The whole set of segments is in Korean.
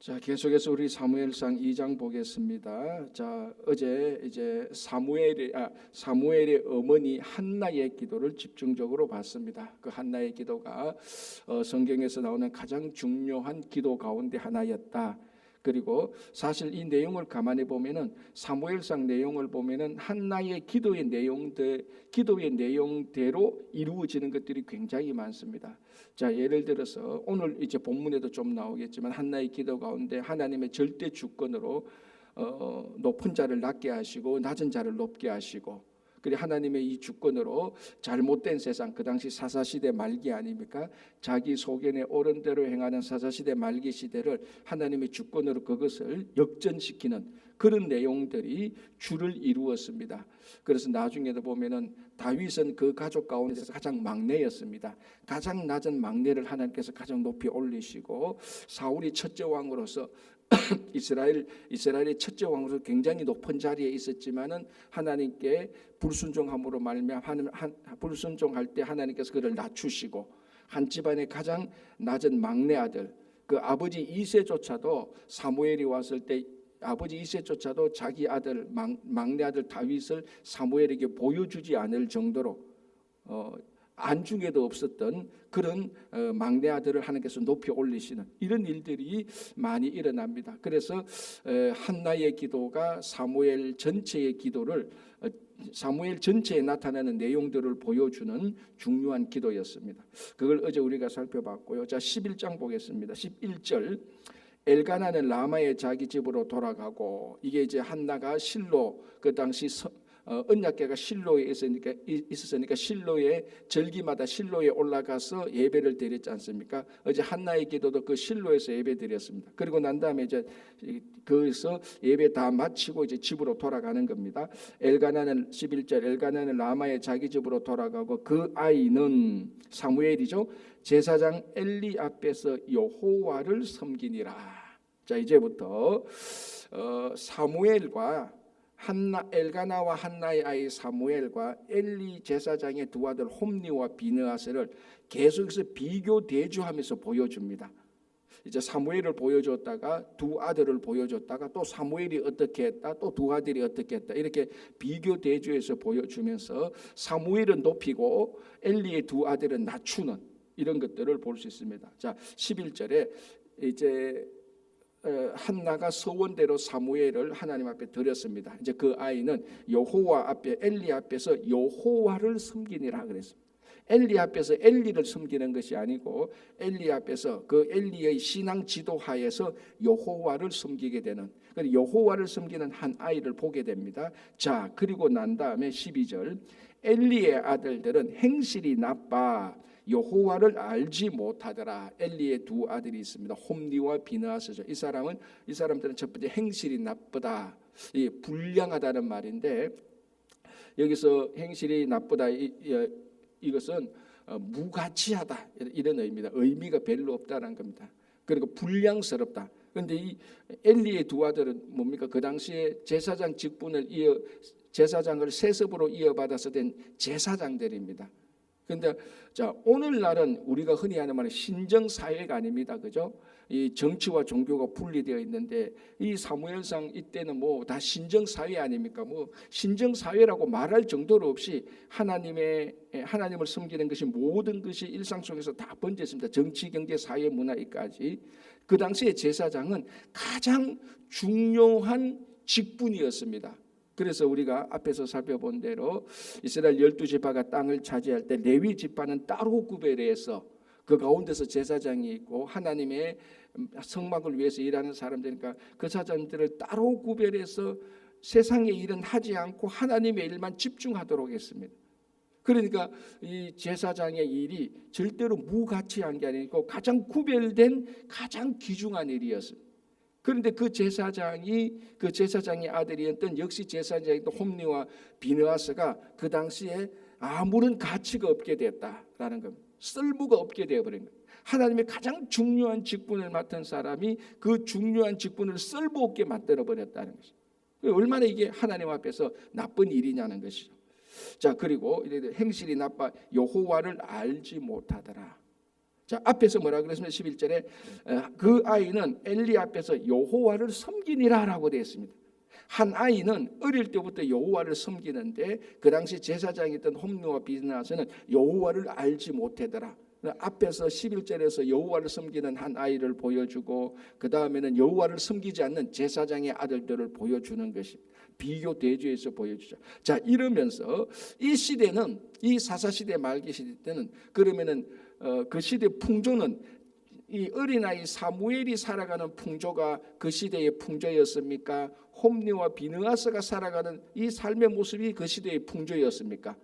자, 계속해서 우리 사무엘상 2장 보겠습니다. 자, 어제 이제 사무엘의 어머니 한나의 기도를 집중적으로 봤습니다. 그 한나의 기도가 성경에서 나오는 가장 중요한 기도 가운데 하나였다. 그리고 사실 이 내용을 가만히 보면은 사무엘상 내용을 보면은 한나의 기도의 내용대로 이루어지는 것들이 굉장히 많습니다. 자, 예를 들어서 오늘 이제 본문에도 좀 나오겠지만 한나의 기도 가운데 하나님의 절대 주권으로 높은 자를 낮게 하시고 낮은 자를 높게 하시고, 그리고 하나님의 이 주권으로 잘못된 세상, 그 당시 사사시대 말기 아닙니까? 자기 소견에 옳은 대로 행하는 사사시대 말기 시대를 하나님의 주권으로 그것을 역전시키는 그런 내용들이 주를 이루었습니다. 그래서 나중에도 보면은 다윗은 그 가족 가운데서 가장 막내였습니다. 가장 낮은 막내를 하나님께서 가장 높이 올리시고, 사울이 첫째 왕으로서 이스라엘의 첫째 왕으로서 굉장히 높은 자리에 있었지만은 하나님께 불순종함으로 불순종할 때 하나님께서 그를 낮추시고, 한 집안의 가장 낮은 막내 아들, 그 아버지 이새조차도 사무엘이 왔을 때 아버지 이새조차도 자기 아들 막내 아들 다윗을 사무엘에게 보여주지 않을 정도로 안중에도 없었던 그런 막내 아들을 하나님께서 높이 올리시는 이런 일들이 많이 일어납니다. 그래서 한나의 기도가 사무엘 전체의 기도를 사무엘 전체에 나타나는 내용들을 보여주는 중요한 기도였습니다. 그걸 어제 우리가 살펴봤고요. 자, 11장 보겠습니다. 11절, 엘가나는 라마의 자기 집으로 돌아가고, 이게 이제 한나가 실로, 그 당시 언약궤가 실로에 있었으니까 실로의 절기마다 실로에 올라가서 예배를 드렸지 않습니까? 어제 한나의 기도도 그 실로에서 예배 드렸습니다. 그리고 난 다음에 이제 거기서 예배 다 마치고 이제 집으로 돌아가는 겁니다. 11절, 엘가나는 라마의 자기 집으로 돌아가고 그 아이는 사무엘이죠. 제사장 엘리 앞에서 여호와를 섬기니라. 자, 이제부터 사무엘과 엘가나와 한나의 아이 사무엘과 엘리 제사장의 두 아들 홈니와 비느하스를 계속해서 비교 대조하면서 보여줍니다. 이제 사무엘을 보여줬다가 두 아들을 보여줬다가 또 사무엘이 어떻게 했다, 또 두 아들이 어떻게 했다, 이렇게 비교 대조해서 보여주면서 사무엘은 높이고 엘리의 두 아들은 낮추는 이런 것들을 볼 수 있습니다. 자, 11절에 이제 한나가 서원대로 사무엘을 하나님 앞에 드렸습니다. 이제 그 아이는 여호와 앞에, 엘리 앞에서 여호와를 섬기니라 그랬습니다. 엘리 앞에서 엘리를 섬기는 것이 아니고 엘리 앞에서 그 엘리의 신앙 지도하에서 여호와를 섬기게 되는, 그리고 여호와를 섬기는 한 아이를 보게 됩니다. 자, 그리고 난 다음에 12절, 엘리의 아들들은 행실이 나빠 여호와를 알지 못하더라. 엘리의 두 아들이 있습니다. 홈니와 비느하스죠. 이 사람들은 첫 번째 행실이 나쁘다, 이 불량하다는 말인데, 여기서 행실이 나쁘다, 이것은 무가치하다 이런 의미다. 의미가 별로 없다는 겁니다. 그리고 불량스럽다. 그런데 이 엘리의 두 아들은 뭡니까? 그 당시에 제사장을 세습으로 이어받아서 된 제사장들입니다. 근데 자, 오늘날은 우리가 흔히 하는 말은 신정 사회가 아닙니다. 그죠? 이 정치와 종교가 분리되어 있는데, 이 사무엘상 이때는 뭐 다 신정 사회 아닙니까? 뭐 신정 사회라고 말할 정도로 없이 하나님을 섬기는 것이 모든 것이 일상 속에서 다 번져 있습니다. 정치, 경제, 사회, 문화까지. 그 당시에 제사장은 가장 중요한 직분이었습니다. 그래서 우리가 앞에서 살펴본 대로 이스라엘 12지파가 땅을 차지할 때 레위 지파는 따로 구별해서 그 가운데서 제사장이 있고, 하나님의 성막을 위해서 일하는 사람들이니까 그 사람들을 따로 구별해서 세상의 일은 하지 않고 하나님의 일만 집중하도록 했습니다. 그러니까 이 제사장의 일이 절대로 무가치한 게 아니고 가장 구별된, 가장 귀중한 일이었습니다. 그런데 그 제사장의 아들이었던 역시 제사장이었던 홈니와 비느하스가 그 당시에 아무런 가치가 없게 됐다라는 겁니다. 쓸모가 없게 되어버린 거예요. 하나님의 가장 중요한 직분을 맡은 사람이 그 중요한 직분을 쓸모없게 만들어버렸다는 것이죠. 얼마나 이게 하나님 앞에서 나쁜 일이냐는 것이죠. 자, 그리고 행실이 나빠 여호와를 알지 못하더라. 자, 앞에서 뭐라 그랬습니까? 11절에 그 아이는 엘리 앞에서 여호와를 섬기니라라고 되어 있습니다. 한 아이는 어릴 때부터 여호와를 섬기는데 그 당시 제사장이었던 홈리와 비느하스는 여호와를 알지 못하더라. 앞에서 11절에서 여호와를 섬기는 한 아이를 보여주고 그 다음에는 여호와를 섬기지 않는 제사장의 아들들을 보여주는 것이 비교 대조해서 보여주죠. 자, 이러면서 이 시대는, 이 사사시대 말기 시대 때는 그러면은 그 시대 풍조는 이 어린아이 사무엘이 살아가는 풍조가 그 시대의 풍조였습니까? 홈리와 비느하스가 살아가는 이 삶의 모습이 그 시대의 풍조였습니까?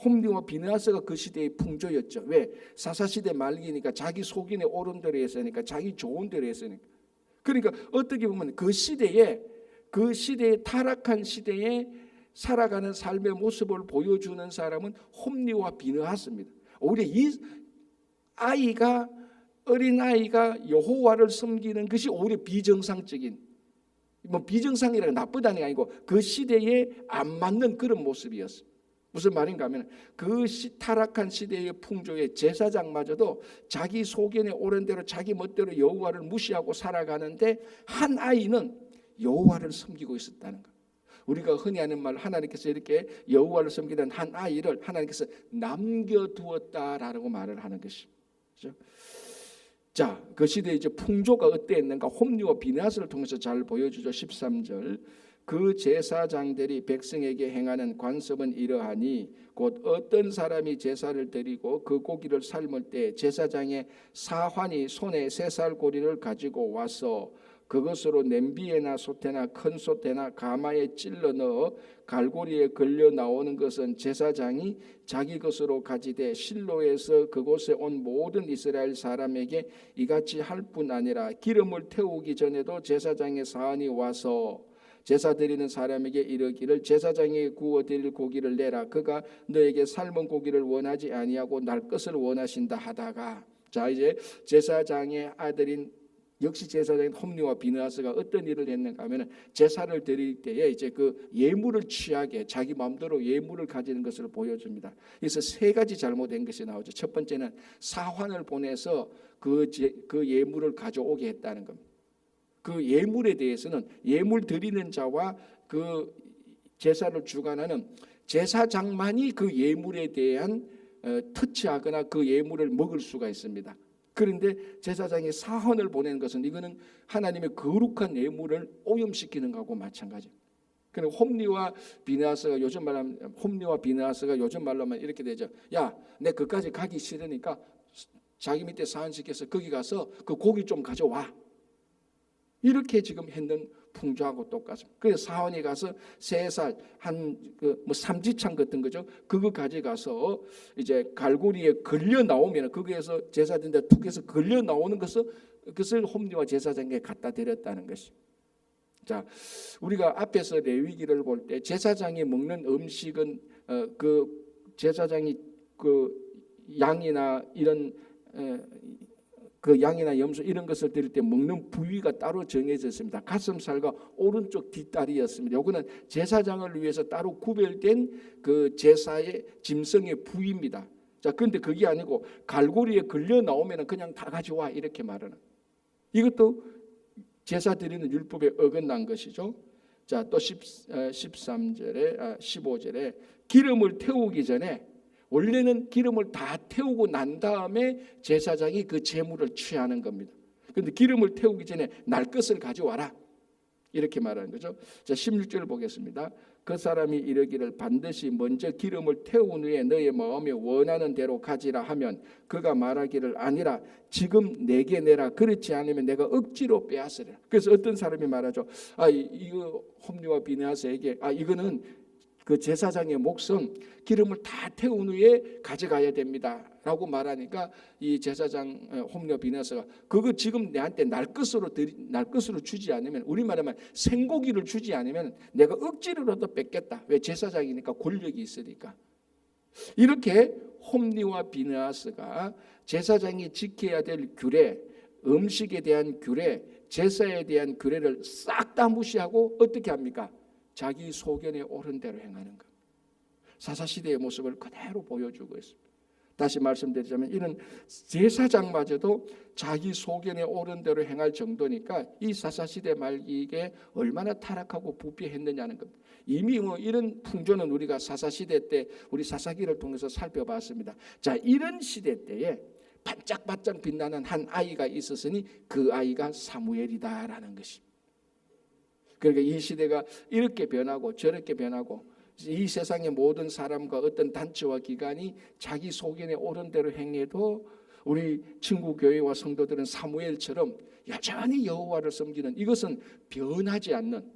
홈리와 비느하스가 그 시대의 풍조였죠. 왜? 사사시대 말기니까 자기 속인에 옳은 대로 했으니까, 자기 좋은 대로 했으니까. 그러니까 어떻게 보면 그 시대에 타락한 시대에 살아가는 삶의 모습을 보여주는 사람은 홈리와 비느하스입니다. 오히려 이 아이가, 어린아이가 여호와를 섬기는 것이 오히려 비정상적인, 뭐 비정상이라고 나쁘다는 게 아니고 그 시대에 안 맞는 그런 모습이었어요. 무슨 말인가 하면 그 타락한 시대의 풍조의 제사장마저도 자기 소견에 옳은 대로 자기 멋대로 여호와를 무시하고 살아가는데 한 아이는 여호와를 섬기고 있었다는 것. 우리가 흔히 하는 말, 하나님께서 이렇게 여호와를 섬기는 한 아이를 하나님께서 남겨두었다라고 말을 하는 것입니다. 그렇죠? 자, 그 시대의 이제 풍조가 어땠는가 홈리와 비느하스를 통해서 잘 보여주죠. 13절. 그 제사장들이 백성에게 행하는 관습은 이러하니 곧 어떤 사람이 제사를 드리고 그 고기를 삶을 때 제사장의 사환이 손에 새살고리를 가지고 와서 그것으로 냄비에나 솥에나 큰 솥에나 가마에 찔러 넣어 갈고리에 걸려 나오는 것은 제사장이 자기 것으로 가지되 실로에서 그곳에 온 모든 이스라엘 사람에게 이같이 할 뿐 아니라 기름을 태우기 전에도 제사장의 사환이 와서 제사 드리는 사람에게 이르기를 제사장이 구워 드릴 고기를 내라. 그가 너에게 삶은 고기를 원하지 아니하고 날 것을 원하신다 하다가, 자, 이제 제사장의 아들인 역시 제사장인 홈리와 비느하스가 어떤 일을 했는가 하면은 제사를 드릴 때에 이제 그 예물을 취하게 자기 마음대로 예물을 가지는 것을 보여줍니다. 그래서 세 가지 잘못된 것이 나오죠. 첫 번째는 사환을 보내서 그 예물을 가져오게 했다는 겁니다. 그 예물에 대해서는 예물 드리는 자와 그 제사를 주관하는 제사장만이 그 예물에 대한 터치하거나 그 예물을 먹을 수가 있습니다. 그런데 제사장이 사헌을 보내는 것은 이거는 하나님의 거룩한 예물을 오염시키는 것하고 마찬가지입니다. 그럼 홈리와 비느하스가 요즘 말로 하면 이렇게 되죠. 야, 내 그까지 가기 싫으니까 자기 밑에 사헌 시켜서 거기 가서 그 고기 좀 가져와. 이렇게 지금 했는 풍조하고 똑같습니다. 그래서 사원이 가서 3살 뭐 삼지창 같은 거죠. 그거 가져가서 이제 갈고리에 걸려 나오면 거기에서 제사드린다 툭해서 걸려 나오는 것을 홈리와 제사장에게 갖다 드렸다는 것이. 자, 우리가 앞에서 레위기를 볼 때 제사장이 먹는 음식은 그 제사장이 그 양이나 이런 그 양이나 염소 이런 것을 드릴 때 먹는 부위가 따로 정해져 있습니다. 가슴살과 오른쪽 뒷다리였습니다. 요거는 제사장을 위해서 따로 구별된 그 제사의 짐승의 부위입니다. 자, 그런데 그게 아니고 갈고리에 걸려 나오면 그냥 다 가져와 이렇게 말하는. 이것도 제사 드리는 율법에 어긋난 것이죠. 자, 또 13절에 15절에 기름을 태우기 전에 원래는 기름을 다 태우고 난 다음에 제사장이 그 제물을 취하는 겁니다. 그런데 기름을 태우기 전에 날 것을 가져와라 이렇게 말하는 거죠. 자, 16절을 보겠습니다. 그 사람이 이르기를 반드시 먼저 기름을 태운 후에 너의 마음에 원하는 대로 가지라 하면 그가 말하기를 아니라 지금 내게 내라. 그렇지 않으면 내가 억지로 빼앗으리라. 그래서 어떤 사람이 말하죠. 이거 홈리와 비느하스에게 이거는 그 제사장의 몫은 기름을 다 태운 후에 가져가야 됩니다 라고 말하니까 이 제사장 홈리와 비느하스가 그거 지금 내한테 날 것으로 주지 않으면, 우리말하면 생고기를 주지 않으면 내가 억지로라도 뺏겠다. 왜? 제사장이니까 권력이 있으니까. 이렇게 홈리와 비느하스가 제사장이 지켜야 될 규례, 음식에 대한 규례, 제사에 대한 규례를 싹 다 무시하고 어떻게 합니까? 자기 소견에 옳은 대로 행하는 것. 사사시대의 모습을 그대로 보여주고 있습니다. 다시 말씀드리자면 이런 제사장마저도 자기 소견에 옳은 대로 행할 정도니까 이 사사시대 말기에 얼마나 타락하고 부패했느냐는 겁니다. 이미 뭐 이런 풍조는 우리가 사사시대 때 우리 사사기를 통해서 살펴봤습니다. 자, 이런 시대 때에 반짝반짝 빛나는 한 아이가 있었으니 그 아이가 사무엘이다라는 것입니다. 그러니까 이 시대가 이렇게 변하고 저렇게 변하고 이 세상의 모든 사람과 어떤 단체와 기관이 자기 소견에 옳은 대로 행해도 우리 친구 교회와 성도들은 사무엘처럼 여전히 여호와를 섬기는, 이것은 변하지 않는,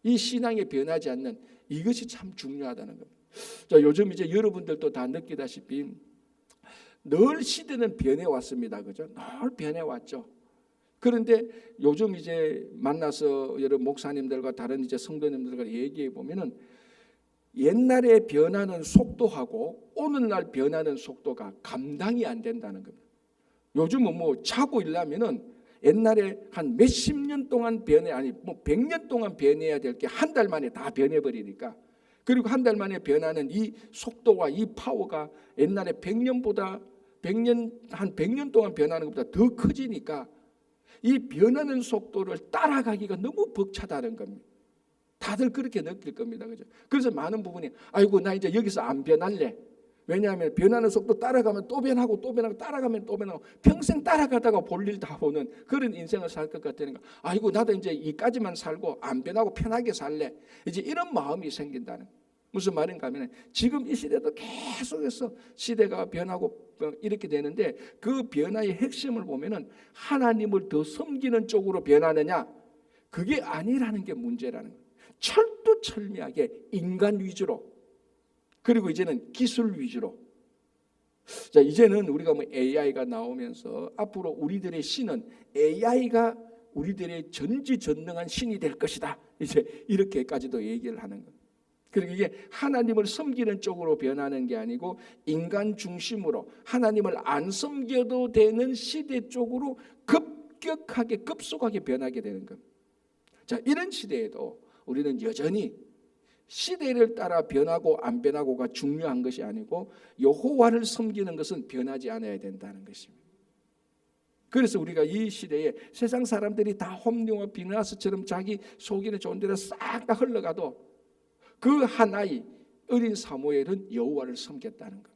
이 신앙에 변하지 않는 이것이 참 중요하다는 겁니다. 자, 요즘 이제 여러분들도 다 느끼다시피 늘 시대는 변해왔습니다. 그죠? 늘 변해왔죠. 그런데 요즘 이제 만나서 여러 목사님들과 다른 이제 성도님들과 얘기해 보면은 옛날에 변하는 속도하고 오늘날 변하는 속도가 감당이 안 된다는 겁니다. 요즘은 뭐 자고 일하면은 옛날에 한 몇십 년 동안 변해, 아니 뭐 100년 동안 변해야 될 게 한 달 만에 다 변해 버리니까, 그리고 한 달 만에 변하는 이 속도와 이 파워가 옛날에 100년 동안 변하는 것보다 더 커지니까 이 변하는 속도를 따라가기가 너무 벅차다는 겁니다. 다들 그렇게 느낄 겁니다. 그죠? 그래서 많은 부분이 아이고 나 이제 여기서 안 변할래. 왜냐하면 변하는 속도 따라가면 또 변하고 또 변하고 따라가면 또 변하고 평생 따라가다가 볼일 다 보는 그런 인생을 살 것 같으니까 아이고 나도 이제 이까지만 살고 안 변하고 편하게 살래. 이제 이런 마음이 생긴다는 거예요. 무슨 말인가 하면 지금 이 시대도 계속해서 시대가 변하고 이렇게 되는데 그 변화의 핵심을 보면은 하나님을 더 섬기는 쪽으로 변하느냐, 그게 아니라는 게 문제라는 거예요. 철두철미하게 인간 위주로, 그리고 이제는 기술 위주로. 자, 이제는 우리가 뭐 AI가 나오면서 앞으로 우리들의 신은 AI가 우리들의 전지전능한 신이 될 것이다. 이제 이렇게까지도 얘기를 하는 거예요. 그리고 이게 하나님을 섬기는 쪽으로 변하는 게 아니고 인간 중심으로 하나님을 안 섬겨도 되는 시대 쪽으로 급격하게 급속하게 변하게 되는 겁니다. 자, 이런 시대에도 우리는 여전히 시대를 따라 변하고 안 변하고가 중요한 것이 아니고 여호와를 섬기는 것은 변하지 않아야 된다는 것입니다. 그래서 우리가 이 시대에 세상 사람들이 다 홈리와 비느하스처럼 자기 속이는 좋은 대로 싹 다 흘러가도 그 하나의 어린 사무엘은 여호와를 섬겼다는 것.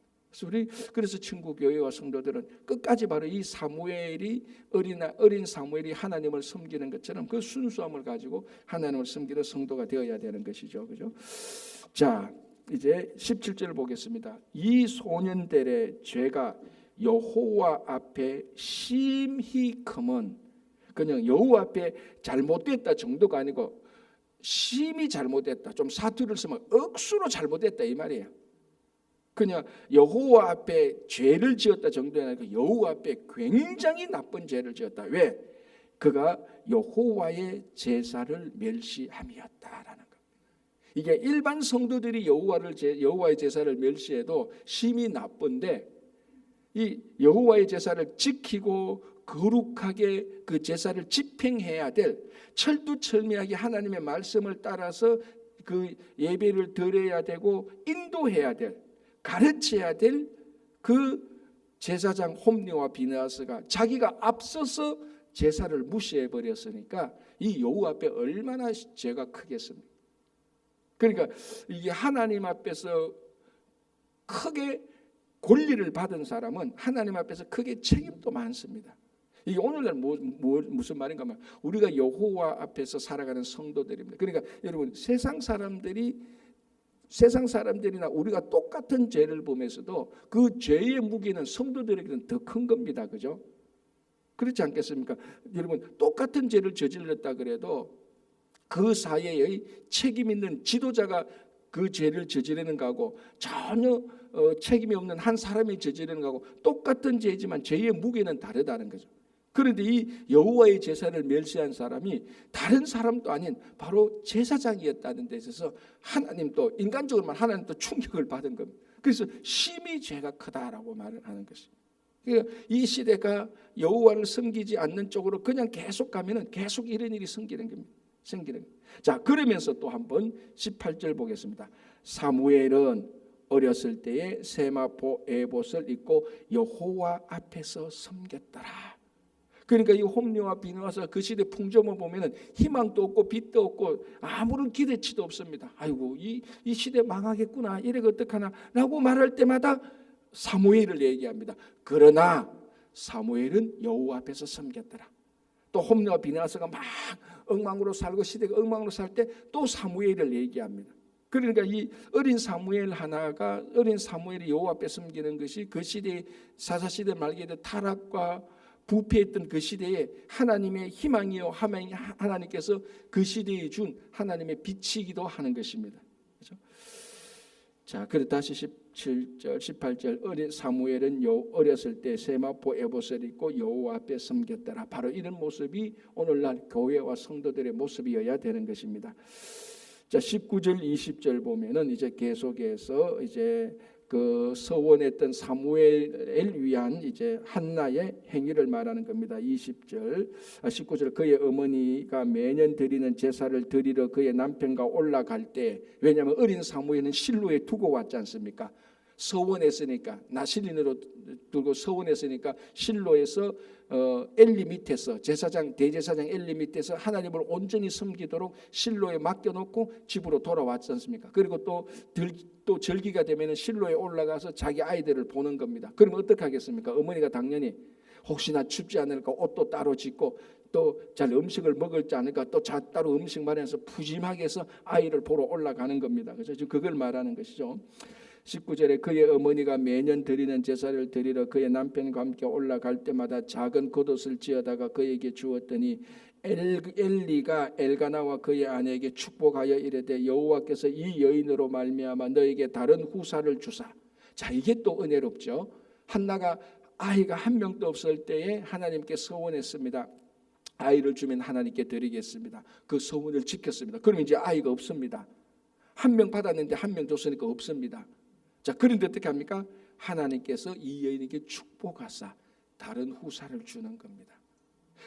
그래서 친구 교회와 성도들은 끝까지 바로 이 사무엘이 어린 사무엘이 하나님을 섬기는 것처럼 그 순수함을 가지고 하나님을 섬기는 성도가 되어야 되는 것이죠. 그죠? 자, 이제 17절을 보겠습니다. 이 소년들의 죄가 여호와 앞에 심히 크면, 그냥 여호와 앞에 잘못됐다 정도가 아니고 심히 잘못됐다, 좀 사투리를 쓰면 억수로 잘못됐다 이 말이에요. 그냥 여호와 앞에 죄를 지었다 정도가 아니고 여호와 앞에 굉장히 나쁜 죄를 지었다. 왜? 그가 여호와의 제사를 멸시함이었다라는 것. 이게 일반 성도들이 여호와의 제사를 멸시해도 심히 나쁜데, 이 여호와의 제사를 지키고 거룩하게 그 제사를 집행해야 될, 철두철미하게 하나님의 말씀을 따라서 그 예배를 드려야 되고 인도해야 될, 가르쳐야 될 그 제사장 홈리와 비느하스가 자기가 앞서서 제사를 무시해 버렸으니까 이 여호와 앞에 얼마나 죄가 크겠습니까? 그러니까 이게 하나님 앞에서 크게 권리를 받은 사람은 하나님 앞에서 크게 책임도 많습니다. 이게 오늘날 무슨 말인가 하면 우리가 여호와 앞에서 살아가는 성도들입니다. 그러니까 여러분, 세상 사람들이나 우리가 똑같은 죄를 보면서도 그 죄의 무게는 성도들에게는 더 큰 겁니다. 그죠? 그렇지 않겠습니까? 여러분, 똑같은 죄를 저질렀다 그래도 그 사회의 책임 있는 지도자가 그 죄를 저지르는 거하고 전혀 책임이 없는 한 사람이 저지르는 거하고 똑같은 죄지만 죄의 무게는 다르다는 거죠. 그런데 이 여호와의 제사를 멸시한 사람이 다른 사람도 아닌 바로 제사장이었다는 데 있어서 하나님도, 인간적으로만 하나님도 충격을 받은 겁니다. 그래서 심히 죄가 크다라고 말을 하는 것입니다. 그러니까 이 시대가 여호와를 섬기지 않는 쪽으로 그냥 계속 가면은 계속 이런 일이 생기는 겁니다. 자, 그러면서 또 한번 18절 보겠습니다. 사무엘은 어렸을 때에 세마포 에봇을 입고 여호와 앞에서 섬겼더라. 그러니까 이 홈리와 비느하스가 그 시대 풍점을 보면은 희망도 없고 빛도 없고 아무런 기대치도 없습니다. 아이고 이 시대 망하겠구나, 이래가 어떡하나라고 말할 때마다 사무엘을 얘기합니다. 그러나 사무엘은 여호와 앞에서 섬겼더라. 또 홈리와 비느하스가 막 엉망으로 살고 시대가 엉망으로 살 때 또 사무엘을 얘기합니다. 그러니까 이 어린 사무엘 하나가, 어린 사무엘이 여호와 앞에 섬기는 것이 그 시대, 사사시대 말기에 타락과 부패했던 그 시대에 하나님의 희망이요 하나님께서 그 시대에 준 하나님의 빛이기도 하는 것입니다. 그렇죠? 자, 그래 다시 17절 18절 어린 사무엘은 어렸을 때 세마포 에봇을 입고 여호와 앞에 섬겼더라. 바로 이런 모습이 오늘날 교회와 성도들의 모습이어야 되는 것입니다. 자, 19절 20절 보면은 이제 계속해서 이제 그 서원했던 사무엘을 위한 이제 한나의 행위를 말하는 겁니다. 19절 그의 어머니가 매년 드리는 제사를 드리러 그의 남편과 올라갈 때, 왜냐하면 어린 사무엘은 실로에 두고 왔지 않습니까? 서원했으니까, 나실인으로 두고 서원했으니까 실로에서 엘리 밑에서 대제사장 엘리 밑에서 하나님을 온전히 섬기도록 실로에 맡겨놓고 집으로 돌아왔지 않습니까? 그리고 또 절기가 되면 실로에 올라가서 자기 아이들을 보는 겁니다. 그러면 어떻게 하겠습니까? 어머니가 당연히 혹시나 춥지 않을까 옷도 따로 짓고 또 잘 음식을 먹을지 않을까 또 따로 음식 마련해서 푸짐하게 해서 아이를 보러 올라가는 겁니다. 그래서 지금 그걸 말하는 것이죠. 19절에 그의 어머니가 매년 드리는 제사를 드리러 그의 남편과 함께 올라갈 때마다 작은 겉옷을 지어다가 그에게 주었더니 엘리가 엘가나와 그의 아내에게 축복하여 이르되 여호와께서 이 여인으로 말미암아 너에게 다른 후사를 주사. 자, 이게 또 은혜롭죠. 한나가 아이가 한 명도 없을 때에 하나님께 서원했습니다. 아이를 주면 하나님께 드리겠습니다. 그 서원을 지켰습니다. 그러면 이제 아이가 없습니다. 한 명 받았는데 한 명 줬으니까 없습니다. 자, 그런데 어떻게 합니까? 하나님께서 이 여인에게 축복하사 다른 후사를 주는 겁니다.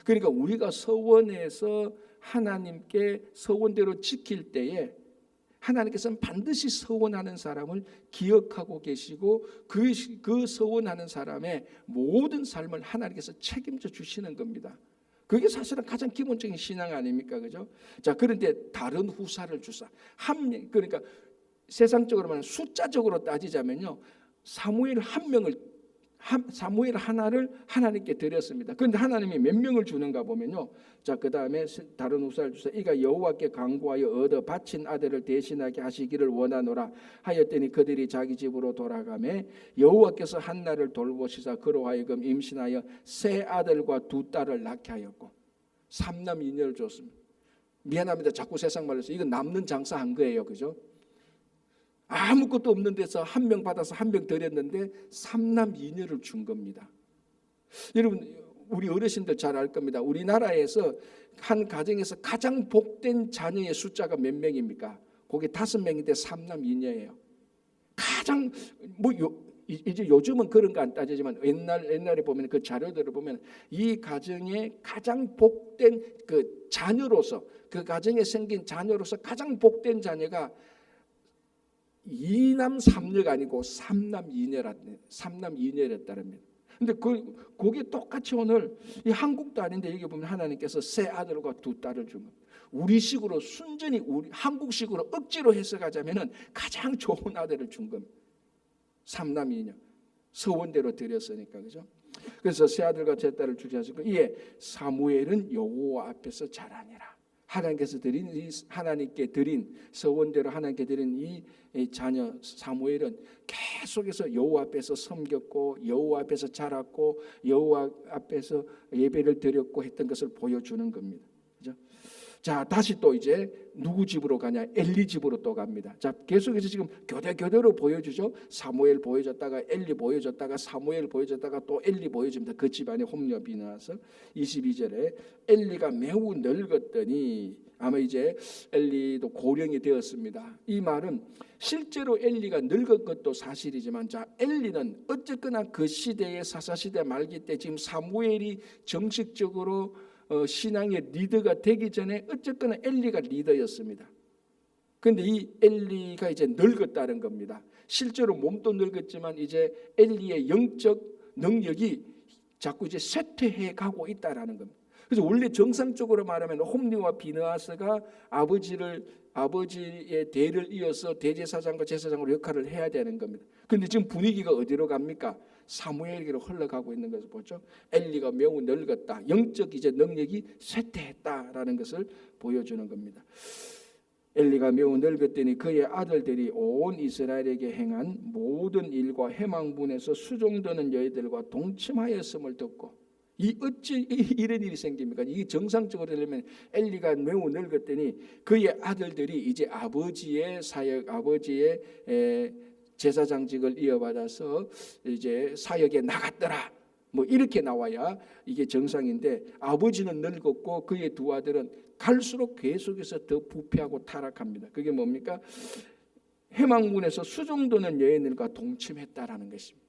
그러니까 우리가 서원해서 하나님께 서원대로 지킬 때에 하나님께서는 반드시 서원하는 사람을 기억하고 계시고 그 서원하는 사람의 모든 삶을 하나님께서 책임져 주시는 겁니다. 그게 사실은 가장 기본적인 신앙 아닙니까? 그죠? 자, 그런데 다른 후사를 주사. 그러니까 세상적으로 말하면 숫자적으로 따지자면요, 사무엘 하나를 하나님께 드렸습니다. 그런데 하나님이 몇 명을 주는가 보면요, 자, 그 다음에 다른 후사를 주사. 이가 여호와께 간구하여 얻어 바친 아들을 대신하게 하시기를 원하노라 하였더니 그들이 자기 집으로 돌아가매 여호와께서 한나를 돌보시사 그로 하여금 임신하여 세 아들과 두 딸을 낳게 하였고, 삼남 이녀를 줬습니다. 미안합니다, 자꾸 세상 말해서 이건 남는 장사한 거예요, 그죠? 아무것도 없는 데서 한 명 받아서 한 명 드렸는데 삼남 이녀를 준 겁니다. 여러분, 우리 어르신들 잘 알 겁니다. 우리나라에서 한 가정에서 가장 복된 자녀의 숫자가 몇 명입니까? 그게 5명인데 삼남 이녀예요. 가장 이제 요즘은 그런 거 안 따지지만 옛날에 보면 그 자료들을 보면 이 가정의 가장 복된 그 자녀로서, 그 가정에 생긴 자녀로서 가장 복된 자녀가 2남 3녀가 아니고 3남 2녀였다는 겁니다. 근데 그게 똑같이 오늘 이 한국도 아닌데 여기 보면 하나님께서 세 아들과 두 딸을 준 겁니다. 우리식으로 순전히 우리 한국식으로 억지로 해석하자면은 가장 좋은 아들을 준 겁니다. 3남 2녀 서원대로 드렸으니까, 그죠? 그래서 세 아들과 세 딸을 주지 않았고 이에 사무엘은 여호와 앞에서 자라니라. 하나님께 드린 서원대로 하나님께 드린 이 자녀 사무엘은 계속해서 여호와 앞에서 섬겼고 여호와 앞에서 자랐고 여호와 앞에서 예배를 드렸고 했던 것을 보여주는 겁니다. 그죠? 자, 다시 또 이제 누구 집으로 가냐? 엘리 집으로 또 갑니다. 자, 계속해서 지금 교대로 보여주죠. 사무엘 보여줬다가 엘리 보여줬다가 사무엘 보여줬다가 또 엘리 보여줍니다. 그 집안에 홈리와 비느하스. 22절에 엘리가 매우 늙었더니, 아마 이제 엘리도 고령이 되었습니다. 이 말은 실제로 엘리가 늙은 것도 사실이지만, 자, 엘리는 어쨌거나 그 시대의 사사시대 말기 때 지금 사무엘이 정식적으로 신앙의 리더가 되기 전에 어쨌거나 엘리가 리더였습니다. 그런데 이 엘리가 이제 늙었다는 겁니다. 실제로 몸도 늙었지만 이제 엘리의 영적 능력이 자꾸 이제 쇠퇴해 가고 있다라는 겁니다. 그래서 원래 정상적으로 말하면 홈리와 비느하스가 아버지의 대를 이어서 대제사장과 제사장으로 역할을 해야 되는 겁니다. 그런데 지금 분위기가 어디로 갑니까? 사무엘에게로 흘러가고 있는 것을 보죠. 엘리가 매우 늙었다. 영적 이제 능력이 쇠퇴했다라는 것을 보여주는 겁니다. 엘리가 매우 늙었더니 그의 아들들이 온 이스라엘에게 행한 모든 일과 해망문에서 수종드는 여인들과 동침하였음을 듣고, 이 어찌 이런 일이 생깁니까? 이게 정상적으로 되려면 엘리가 매우 늙었더니 그의 아들들이 이제 아버지의 사역, 아버지의 제사장직을 이어받아서 이제 사역에 나갔더라. 뭐 이렇게 나와야 이게 정상인데, 아버지는 늙었고 그의 두 아들은 갈수록 계속해서 더 부패하고 타락합니다. 그게 뭡니까? 해망문에서 수종드는 여인들과 동침했다라는 것입니다.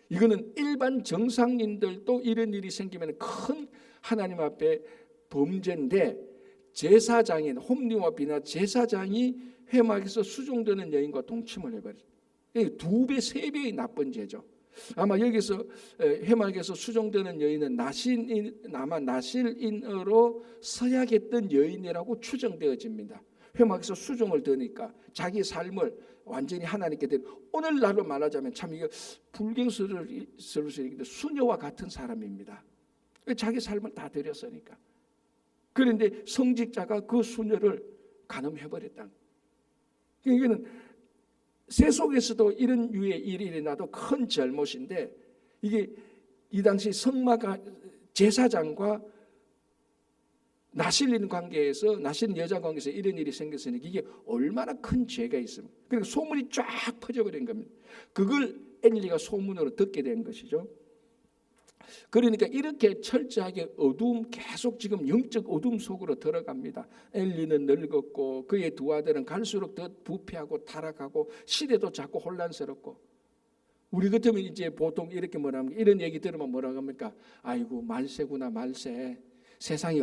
이거는 일반 정상인들도 이런 일이 생기면 큰 하나님 앞에 범죄인데, 제사장인 홈리와 비나 제사장이 회막에서 수종되는 여인과 동침을 해버렸어요. 2배, 3배의 나쁜 죄죠. 아마 여기서 회막에서 수종되는 여인은 아마 나실인으로 서약했던 여인이라고 추정되어집니다. 회막에서 수종을 드니까 자기 삶을 완전히 하나님께 드린, 오늘날로 말하자면 참 이거 불경스러울 수 있는데 수녀와 같은 사람입니다. 자기 삶을 다 드렸으니까. 그런데 성직자가 그 수녀를 간음해버렸다. 이게는 세속에서도 이런 유의 일이 일어나도 큰 잘못인데, 이게 이 당시 성마가 제사장과 나실린 관계에서, 나실린 여자 관계에서 이런 일이 생겼으니 이게 얼마나 큰 죄가 있습니까? 그러니까 소문이 쫙 퍼져버린 겁니다. 그걸 엘리가 소문으로 듣게 된 것이죠. 그러니까 이렇게 철저하게 계속 지금 영적 어둠 속으로 들어갑니다. 엘리는 늙었고 그의 두 아들은 갈수록 더 부패하고 타락하고 시대도 자꾸 혼란스럽고, 우리 같으면 이제 보통 이렇게 뭐라 합니까? 이런 얘기 들으면 뭐라고 합니까? 아이고 말세구나 말세. 세상이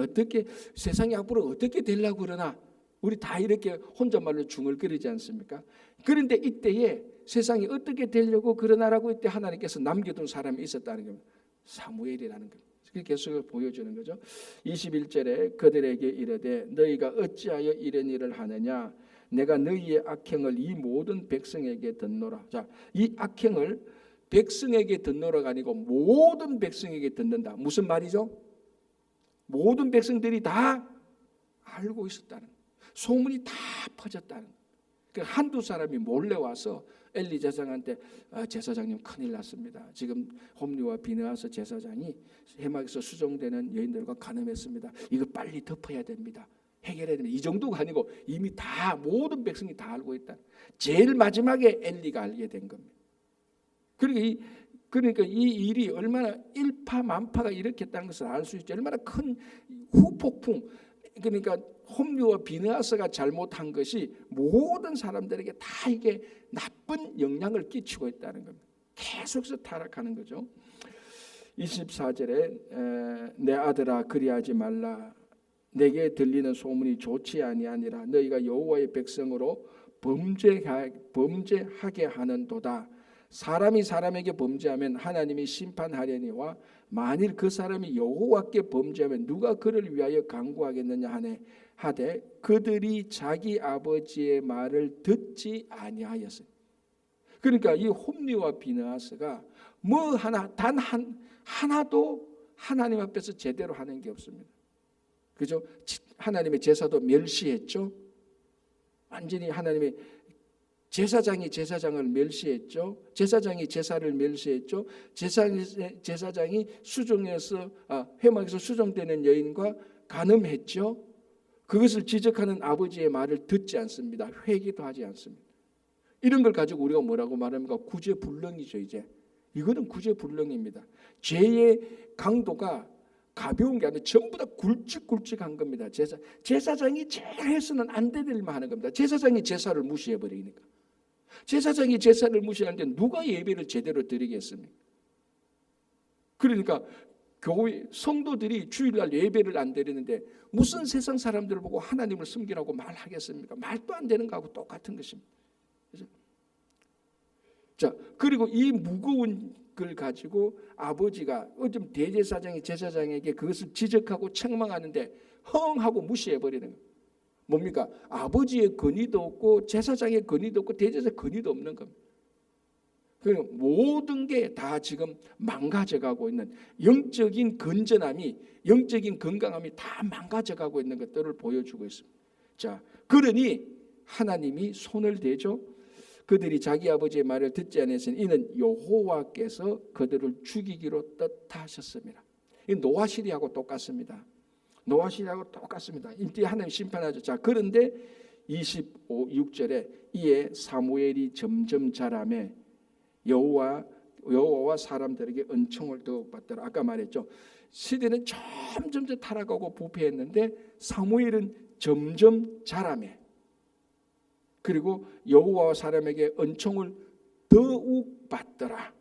앞으로 어떻게 되려고 그러나, 우리 다 이렇게 혼잣말로 중얼거리지 않습니까? 그런데 이때에 세상이 어떻게 되려고 그러나라고 이때 하나님께서 남겨둔 사람이 있었다는 겁니다. 사무엘이라는 겁니다. 그게 계속 보여주는 거죠. 21절에 그들에게 이르되 너희가 어찌하여 이런 일을 하느냐? 내가 너희의 악행을 이 모든 백성에게 듣노라. 자, 이 악행을 백성에게 듣노라가 아니고 모든 백성에게 듣는다. 무슨 말이죠? 모든 백성들이 다 알고 있었다는, 소문이 다 퍼졌다는. 그러니까 한두 사람이 몰래 와서 엘리 제사장한테 제사장님 큰일 났습니다. 지금 홈리와 비느하스 제사장이 회막에서 수종되는 여인들과 간음했습니다. 이거 빨리 덮어야 됩니다. 해결해야 됩니다. 이 정도가 아니고 이미 다 모든 백성이 다 알고 있다. 제일 마지막에 엘리가 알게 된 겁니다. 그러니까 이 일이 얼마나 일파만파가 일으켰다는 것을 알 수 있죠. 얼마나 큰 후폭풍. 그러니까 홈리와 비느하스가 잘못한 것이 모든 사람들에게 다 이게 나쁜 영향을 끼치고 있다는 겁니다. 계속해서 타락하는 거죠. 24절에 내 아들아 그리하지 말라. 내게 들리는 소문이 좋지 아니하니라. 너희가 여호와의 백성으로 범죄하게 하는도다. 사람이 사람에게 범죄하면 하나님이 심판하려니와 만일 그 사람이 여호와께 범죄하면 누가 그를 위하여 강구하겠느냐 하되 그들이 자기 아버지의 말을 듣지 아니하였어요. 그러니까 이 홈리와 비느하스가 단 하나도 하나님 앞에서 제대로 하는 게 없습니다. 그죠? 하나님의 제사도 멸시했죠. 완전히 하나님의 제사장이 제사장을 멸시했죠. 제사장이 제사를 멸시했죠. 제사장이 회막에서 수종되는 여인과 간음했죠. 그것을 지적하는 아버지의 말을 듣지 않습니다. 회개도 하지 않습니다. 이런 걸 가지고 우리가 뭐라고 말합니까? 구제불능이죠. 이제 이거는 구제불능입니다. 죄의 강도가 가벼운 게 아니라 전부 다 굵직굵직한 겁니다. 제사장이 제일 해서는 안 될 일만 하는 겁니다. 제사장이 제사를 무시해버리니까. 제사장이 제사를 무시하는데 누가 예배를 제대로 드리겠습니까? 그러니까 교회 성도들이 주일날 예배를 안 드리는데 무슨 세상 사람들을 보고 하나님을 섬기라고 말하겠습니까? 말도 안 되는 거하고 똑같은 것입니다. 그렇죠? 자, 그리고 이 무거운 걸 가지고 아버지가 어쩜 대제사장이 제사장에게 그것을 지적하고 책망하는데 헝 하고 무시해 버리는 거예요. 뭡니까? 아버지의 권위도 없고 제사장의 권위도 없고 대제사장의 권위도 없는 겁니다. 모든 게 다 지금 망가져가고 있는 영적인 건전함이, 영적인 건강함이 다 망가져가고 있는 것들을 보여주고 있습니다. 자, 그러니 하나님이 손을 대죠. 그들이 자기 아버지의 말을 듣지 않았으니 이는 여호와께서 그들을 죽이기로 뜻하셨습니다. 이 노아 시대하고 똑같습니다. 노아 시대하고 똑같습니다. 이때 하나님 심판하죠. 자, 그런데 26절에 이에 사무엘이 점점 자라매 여호와와 사람들에게 은총을 더욱 받더라. 아까 말했죠. 시대는 점점 타락하고 부패했는데 사무엘은 점점 자라매. 그리고 여호와와 사람에게 은총을 더욱 받더라.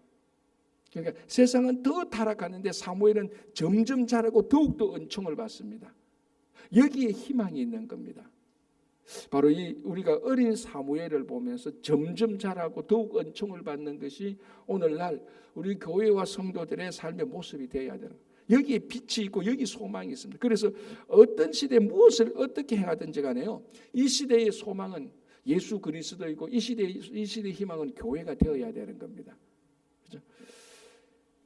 그러니까 세상은 더 타락하는데 사무엘은 점점 자라고 더욱더 은총을 받습니다. 여기에 희망이 있는 겁니다. 바로 이 우리가 어린 사무엘을 보면서 점점 자라고 더욱 은총을 받는 것이 오늘날 우리 교회와 성도들의 삶의 모습이 되어야 되는 거예요. 여기에 빛이 있고 여기 소망이 있습니다. 그래서 어떤 시대에 무엇을 어떻게 행하든지 간에요, 이 시대의 소망은 예수 그리스도이고 이 시대의 희망은 교회가 되어야 되는 겁니다. 그렇죠?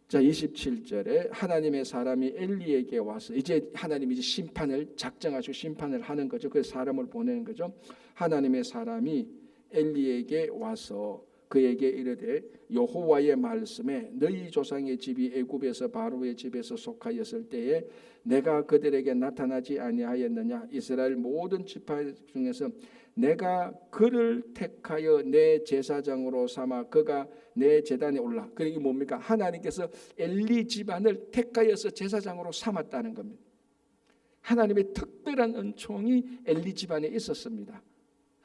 자, 27절에 하나님의 사람이 엘리에게 와서 이제 하나님이 이제 심판을 작정하시고 심판을 하는 거죠. 그래서 사람을 보내는 거죠. 하나님의 사람이 엘리에게 와서 그에게 이르되 여호와의 말씀에 너희 조상의 집이 애굽에서 바로의 집에서 속하였을 때에 내가 그들에게 나타나지 아니하였느냐. 이스라엘 모든 지파 중에서 내가 그를 택하여 내 제사장으로 삼아 그가 내 제단에 올라. 그게 뭡니까? 하나님께서 엘리 집안을 택하여서 제사장으로 삼았다는 겁니다. 하나님의 특별한 은총이 엘리 집안에 있었습니다.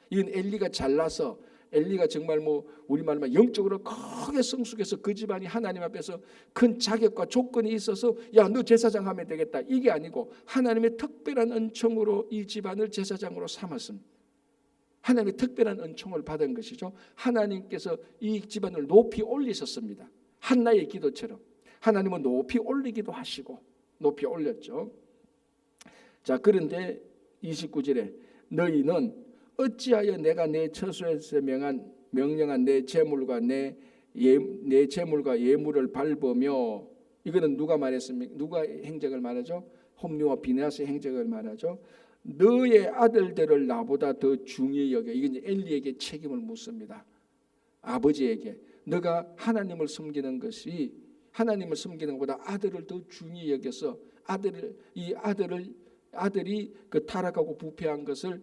이건 엘리가 잘나서 엘리가 정말 우리말로 영적으로 크게 성숙해서 그 집안이 하나님 앞에서 큰 자격과 조건이 있어서 야, 너 제사장 하면 되겠다. 이게 아니고 하나님의 특별한 은총으로 이 집안을 제사장으로 삼았습니다. 하나님의 특별한 은총을 받은 것이죠. 하나님께서 이 집안을 높이 올리셨습니다. 한나의 기도처럼 하나님은 높이 올리기도 하시고 높이 올렸죠. 자, 그런데 29절에 너희는 어찌하여 내가 내 처소에서 명령한 내 제물과 내 제물과 예물을 밟으며, 이거는 누가 말했습니까? 누가 행적을 말하죠? 홈리와 비느하스의 행적을 말하죠. 너의 아들들을 나보다 더 중히 여겨. 이게 이제 엘리에게 책임을 묻습니다. 아버지에게 너가 하나님을 섬기는 것이 하나님을 섬기는 것보다 아들을 더 중히 여겨서 아들이 그 타락하고 부패한 것을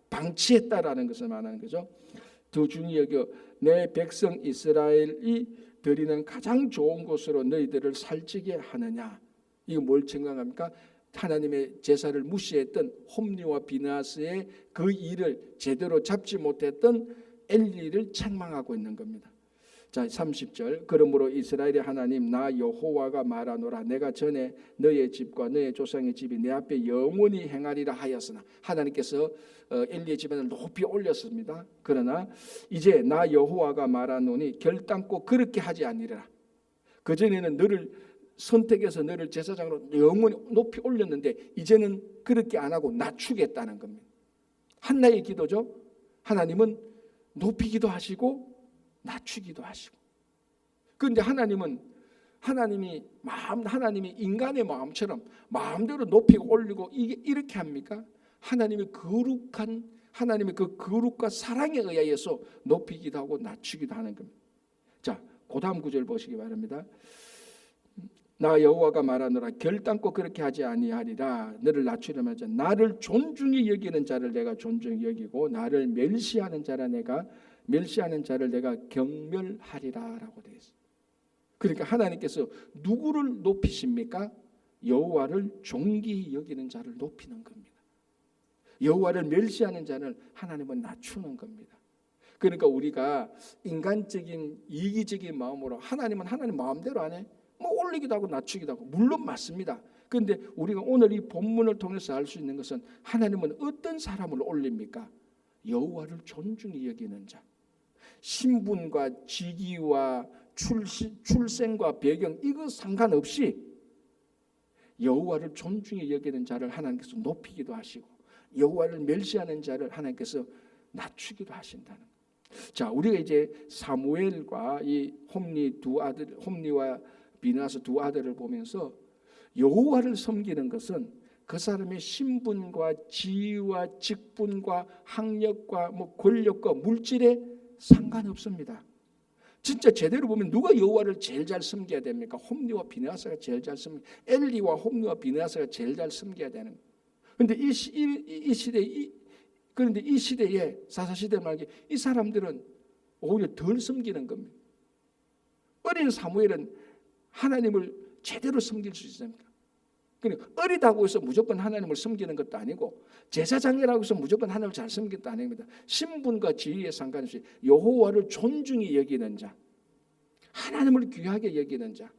방치했다라는 것을 말하는 거죠. 더 중히 여겨 내 백성 이스라엘이 드리는 가장 좋은 곳으로 너희들을 살찌게 하느냐. 이거 뭘 증강합니까? 하나님의 제사를 무시했던 홈리와 비느하스의 그 일을 제대로 잡지 못했던 엘리를 책망하고 있는 겁니다. 자, 30절 그러므로 이스라엘의 하나님 나 여호와가 말하노라. 내가 전에 너의 집과 너의 조상의 집이 내 앞에 영원히 행하리라 하였으나, 하나님께서 엘리의 집안을 높이 올렸습니다. 그러나 이제 나 여호와가 말하노니 결단코 그렇게 하지 아니라. 그전에는 너를 선택해서 너를 제사장으로 영원히 높이 올렸는데 이제는 그렇게 안 하고 낮추겠다는 겁니다. 한나의 기도죠. 하나님은 높이기도 하시고 낮추기도 하시고. 그런데 하나님이 인간의 마음처럼 마음대로 높이고 올리고 이게 이렇게 합니까? 하나님의 그 거룩과 사랑에 의해서 높이기도 하고 낮추기도 하는 겁니다. 자, 그다음 구절 보시기 바랍니다. 나 여호와가 말하노라. 결단코 그렇게 하지 아니하리라. 너를 낮추려면 나를 존중히 여기는 자를 내가 존중히 여기고 나를 멸시하는 자를 내가 경멸하리라라고 되어 있어요. 그러니까 하나님께서 누구를 높이십니까? 여호와를 존귀히 여기는 자를 높이는 겁니다. 여호와를 멸시하는 자를 하나님은 낮추는 겁니다. 그러니까 우리가 인간적인 이기적인 마음으로 하나님 마음대로 안 해. 올리기도 하고 낮추기도 하고 물론 맞습니다. 그런데 우리가 오늘 이 본문을 통해서 알 수 있는 것은 하나님은 어떤 사람을 올립니까? 여호와를 존중히 여기는 자. 신분과 직위와 출생과 배경 이거 상관없이 여호와를 존중히 여기는 자를 하나님께서 높이기도 하시고 여호와를 멸시하는 자를 하나님께서 낮추기도 하신다는 거예요. 자, 우리가 이제 사무엘과 이 홈니와 비느하스 두 아들을 보면서 여호와를 섬기는 것은 그 사람의 신분과 지위와 직분과 학력과 권력과 물질에 상관없습니다. 진짜 제대로 보면 누가 여호와를 제일 잘 섬겨야 됩니까? 홈니와 비느하스가 제일 잘 섬겨. 엘리와 홈니와 비느하스가 제일 잘 섬겨야 되는. 그런데 그런데 이 시대에 사사시대 말기 이 사람들은 오히려 덜 섬기는 겁니다. 어린 사무엘은 하나님을 제대로 섬길 수 있습니까? 그러니까 어리다고 해서 무조건 하나님을 섬기는 것도 아니고 제사장이라고 해서 무조건 하나님을 잘 섬기는 것도 아닙니다. 신분과 지위에 상관없이 여호와를 존중히 여기는 자, 하나님을 귀하게 여기는 자,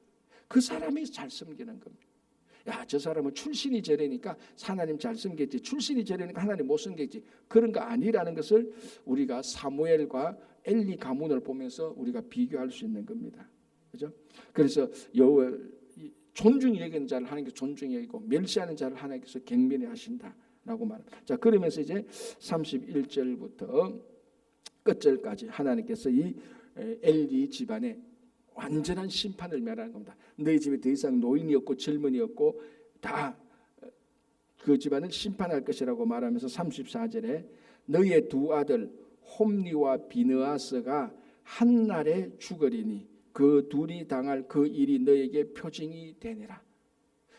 그 사람이 잘 섬기는 겁니다. 야, 저 사람은 출신이 저래니까 하나님 잘 섬겼지, 출신이 저래니까 하나님 못 섬겼지, 그런 거 아니라는 것을 우리가 사무엘과 엘리 가문을 보면서 우리가 비교할 수 있는 겁니다. 그죠? 그래서 여호와 존중히 여기는 자를 하나님께서 존중히 여기고 멸시하는 자를 하나님께서 경멸히 하신다라고 말합니다. 자, 그러면서 이제 31절부터 끝절까지 하나님께서 이 엘리 집안에 완전한 심판을 멸하는 겁니다. 너희 집에 더 이상 노인이 없고 젊은이 없고 다 그 집안을 심판할 것이라고 말하면서 34절에 너희의 두 아들 홈니와 비느하스가 한날에 죽으리니 그 둘이 당할 그 일이 너에게 표징이 되니라.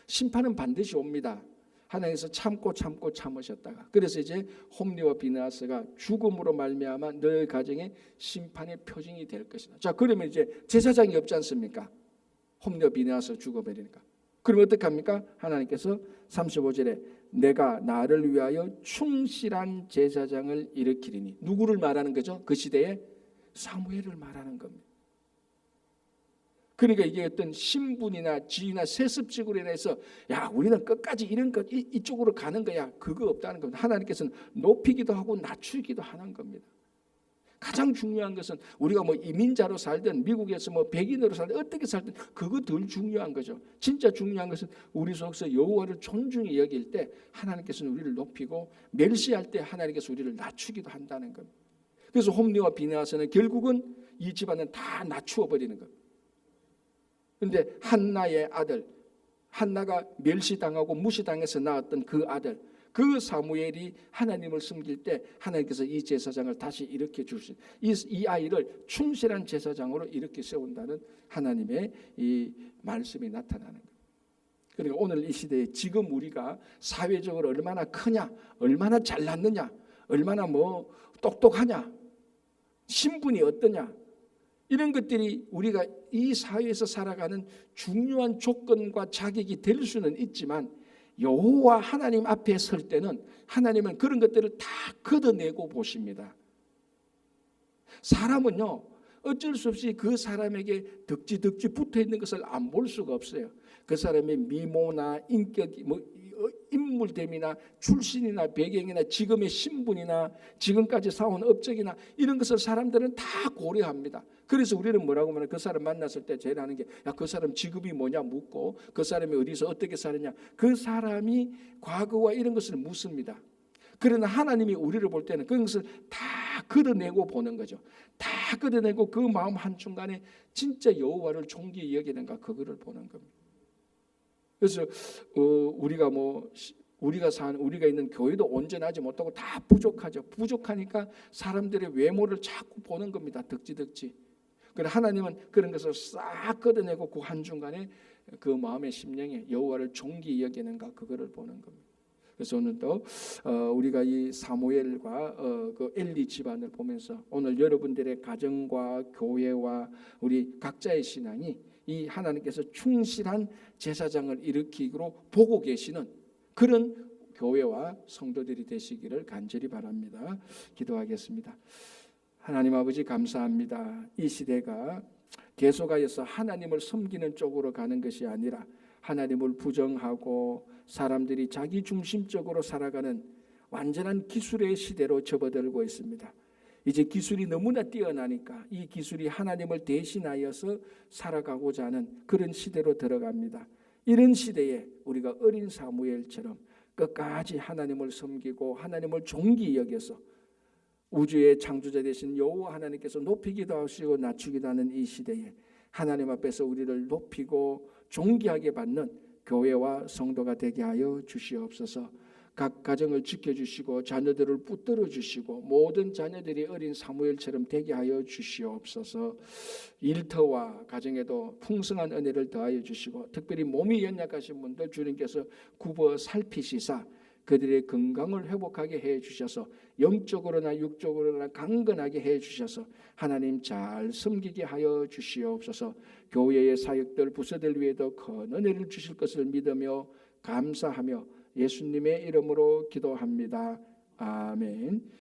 심판은 반드시 옵니다. 하나님께서 참고 참으셨다가 그래서 이제 홈리와 비느하스가 죽음으로 말미암아 너희 가정에 심판의 표징이 될 것이다. 자, 그러면 이제 제사장이 없지 않습니까? 홈리와 비느하스 죽어버리니까. 그러면 어떡합니까? 하나님께서 35절에 내가 나를 위하여 충실한 제사장을 일으키리니. 누구를 말하는 거죠? 그 시대에 사무엘을 말하는 겁니다. 그러니까 이게 어떤 신분이나 지위나 세습직으로 인해서 야, 우리는 끝까지 이런 것 이쪽으로 가는 거야, 그거 없다는 겁니다. 하나님께서는 높이기도 하고 낮추기도 하는 겁니다. 가장 중요한 것은 우리가 이민자로 살든 미국에서 백인으로 살든 어떻게 살든 그거 덜 중요한 거죠. 진짜 중요한 것은 우리 속에서 여호와를 존중히 여길 때 하나님께서는 우리를 높이고 멸시할 때 하나님께서 우리를 낮추기도 한다는 겁니다. 그래서 홈리와 비느하스는 결국은 이 집안은 다 낮추어 버리는 겁니다. 그런데 한나의 아들, 한나가 멸시당하고 무시당해서 낳았던 그 아들, 그 사무엘이 하나님을 섬길 때 하나님께서 이 제사장을 다시 일으켜 주신 이 아이를 충실한 제사장으로 일으켜 세운다는 하나님의 이 말씀이 나타나는 거예요. 그러니까 오늘 이 시대에 지금 우리가 사회적으로 얼마나 크냐, 얼마나 잘났느냐, 얼마나 똑똑하냐, 신분이 어떠냐, 이런 것들이 우리가 이 사회에서 살아가는 중요한 조건과 자격이 될 수는 있지만 여호와 하나님 앞에 설 때는 하나님은 그런 것들을 다 걷어내고 보십니다. 사람은요, 어쩔 수 없이 그 사람에게 덕지 붙어 있는 것을 안 볼 수가 없어요. 그 사람의 미모나 인격이 인물됨이나 출신이나 배경이나 지금의 신분이나 지금까지 사온 업적이나 이런 것을 사람들은 다 고려합니다. 그래서 우리는 뭐라고 말하면 그 사람 만났을 때 제일 하는 게 그 사람 직업이 뭐냐 묻고 그 사람이 어디서 어떻게 사느냐, 그 사람이 과거와 이런 것을 묻습니다. 그러나 하나님이 우리를 볼 때는 그것을 다 걷어내고 보는 거죠. 다 걷어내고 그 마음 한순간에 진짜 여호와를 존귀히 여기는가 그거를 보는 겁니다. 그래서 우리가 있는 교회도 온전하지 못하고 다 부족하죠. 부족하니까 사람들의 외모를 자꾸 보는 겁니다. 덕지. 그런데 하나님은 그런 것을 싹 걷어내고 그 한순간에 그 마음의 심령에 여호와를 존귀히 여기는가 그거를 보는 겁니다. 그래서 오늘도 우리가 이 사무엘과 그 엘리 집안을 보면서 오늘 여러분들의 가정과 교회와 우리 각자의 신앙이 이 하나님께서 충실한 제사장을 일으키기로 보고 계시는 그런 교회와 성도들이 되시기를 간절히 바랍니다. 기도하겠습니다. 하나님 아버지 감사합니다. 이 시대가 계속하여서 하나님을 섬기는 쪽으로 가는 것이 아니라 하나님을 부정하고 사람들이 자기 중심적으로 살아가는 완전한 기술의 시대로 접어들고 있습니다. 이제 기술이 너무나 뛰어나니까 이 기술이 하나님을 대신하여서 살아가고자 하는 그런 시대로 들어갑니다. 이런 시대에 우리가 어린 사무엘처럼 끝까지 하나님을 섬기고 하나님을 존귀 여겨서 우주의 창조자 되신 여호와 하나님께서 높이기도 하시고 낮추기도 하는 이 시대에 하나님 앞에서 우리를 높이고 존귀하게 받는 교회와 성도가 되게 하여 주시옵소서. 각 가정을 지켜주시고 자녀들을 붙들어 주시고 모든 자녀들이 어린 사무엘처럼 되게 하여 주시옵소서. 일터와 가정에도 풍성한 은혜를 더하여 주시고 특별히 몸이 연약하신 분들 주님께서 굽어 살피시사 그들의 건강을 회복하게 해 주셔서 영적으로나 육적으로나 강건하게 해 주셔서 하나님 잘 섬기게 하여 주시옵소서. 교회의 사역들 부서들 위에도 큰 은혜를 주실 것을 믿으며 감사하며 예수님의 이름으로 기도합니다. 아멘.